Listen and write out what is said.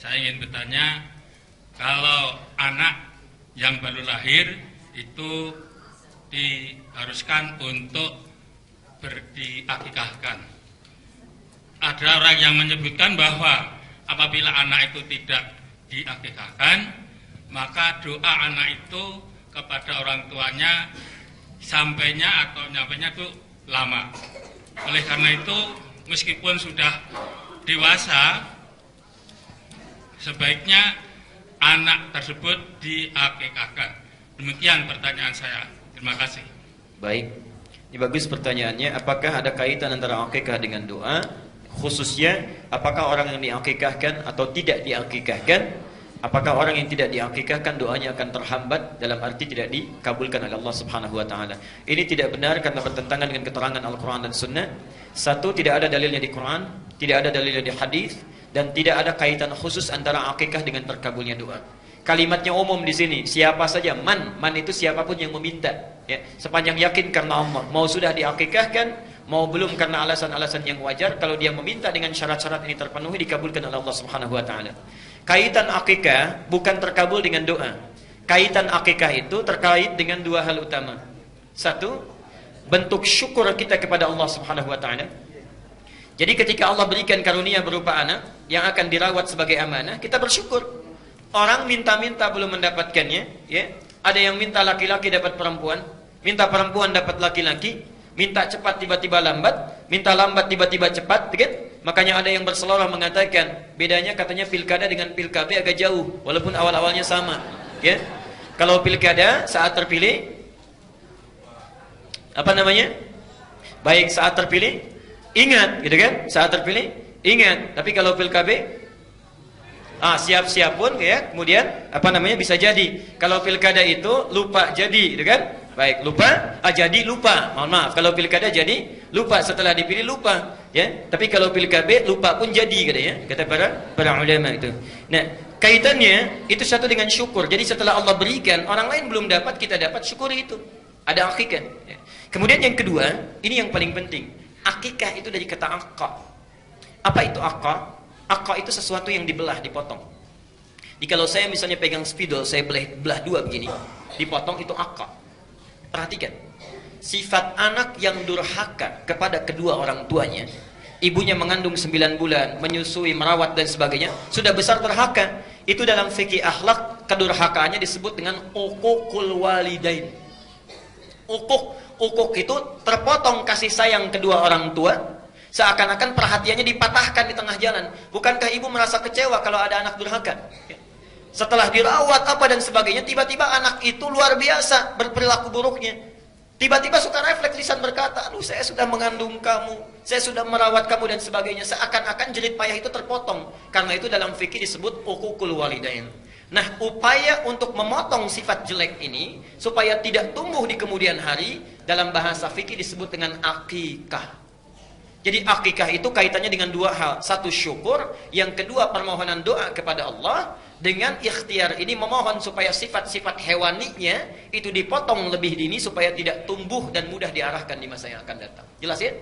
Saya ingin bertanya, kalau anak yang baru lahir itu diharuskan untuk diakikahkan. Ada orang yang menyebutkan bahwa apabila anak itu tidak diakikahkan, maka doa anak itu kepada orang tuanya sampainya atau nyampainya itu lama. Oleh karena itu, meskipun sudah dewasa, sebaiknya anak tersebut diakikahkan. Demikian pertanyaan saya. Terima kasih. Baik, ini bagus pertanyaannya. Apakah ada kaitan antara akikah dengan doa? Khususnya, apakah orang yang diakikahkan atau tidak diakikahkan? Apakah orang yang tidak diakikahkan doanya akan terhambat, dalam arti tidak dikabulkan oleh Allah Subhanahu wa taala? Ini tidak benar karena bertentangan dengan keterangan Al-Qur'an dan Sunnah. Satu, tidak ada dalilnya di Quran, tidak ada dalilnya di hadis, dan tidak ada kaitan khusus antara akikah dengan terkabulnya doa. Kalimatnya umum di sini, siapa saja, man itu siapapun yang meminta, ya, sepanjang yakin karena Allah, mau sudah diakikahkan, mau belum karena alasan-alasan yang wajar, kalau dia meminta dengan syarat-syarat ini terpenuhi, dikabulkan oleh Allah Subhanahu wa taala. Kaitan akikah bukan terkabul dengan doa. Kaitan akikah itu terkait dengan dua hal utama. Satu, bentuk syukur kita kepada Allah Subhanahu wa taala. Jadi ketika Allah berikan karunia berupa anak yang akan dirawat sebagai amanah, kita bersyukur. Orang minta-minta belum mendapatkannya, ya. Ada yang minta laki-laki dapat perempuan, minta perempuan dapat laki-laki, minta cepat tiba-tiba lambat, minta lambat tiba-tiba cepat, kan? Makanya ada yang berseloroh mengatakan, bedanya katanya pilkada dengan pilkada agak jauh, walaupun awal-awalnya sama, ya. Kalau pilkada saat terpilih, apa namanya? Baik saat terpilih, ingat, gitu kan? Saat terpilih, ingat. Tapi kalau pilkada, siap-siap pun, ya. Kemudian apa namanya bisa jadi. Kalau pilkada itu lupa jadi, gitu kan? Baik, lupa, jadi lupa. Mohon maaf, kalau pilkada jadi lupa, setelah dipilih lupa, ya. Tapi kalau pilkada lupa pun jadi, kata para ulama itu. Nah, kaitannya itu satu dengan syukur. Jadi setelah Allah berikan, orang lain belum dapat, kita dapat, syukuri itu. Ada akikah. Ya. Kemudian yang kedua, ini yang paling penting. Akikah itu dari kata akqa. Apa itu akqa? Akqa itu sesuatu yang dibelah, dipotong. Jadi kalau saya misalnya pegang spidol, saya belah dua begini, dipotong, itu akqa. Perhatikan, sifat anak yang durhaka kepada kedua orang tuanya, ibunya mengandung 9 bulan, menyusui, merawat dan sebagainya, sudah besar durhaka. Itu dalam fikih akhlak, kedurhakaannya disebut dengan uququl walidain. Uquq itu terpotong kasih sayang kedua orang tua, seakan-akan perhatiannya dipatahkan di tengah jalan. Bukankah ibu merasa kecewa kalau ada anak durhaka? Setelah dirawat apa dan sebagainya, tiba-tiba anak itu luar biasa berperilaku buruknya. Tiba-tiba suka refleks, lisan berkata, aduh saya sudah mengandung kamu, saya sudah merawat kamu dan sebagainya. Seakan-akan jerit payah itu terpotong. Karena itu dalam fikih disebut uququl walidain. Nah, upaya untuk memotong sifat jelek ini supaya tidak tumbuh di kemudian hari, dalam bahasa fikih disebut dengan akikah. Jadi akikah itu kaitannya dengan dua hal. Satu, syukur. Yang kedua, permohonan doa kepada Allah. Dengan ikhtiar ini memohon supaya sifat-sifat hewaninya itu dipotong lebih dini supaya tidak tumbuh dan mudah diarahkan di masa yang akan datang. Jelas ya?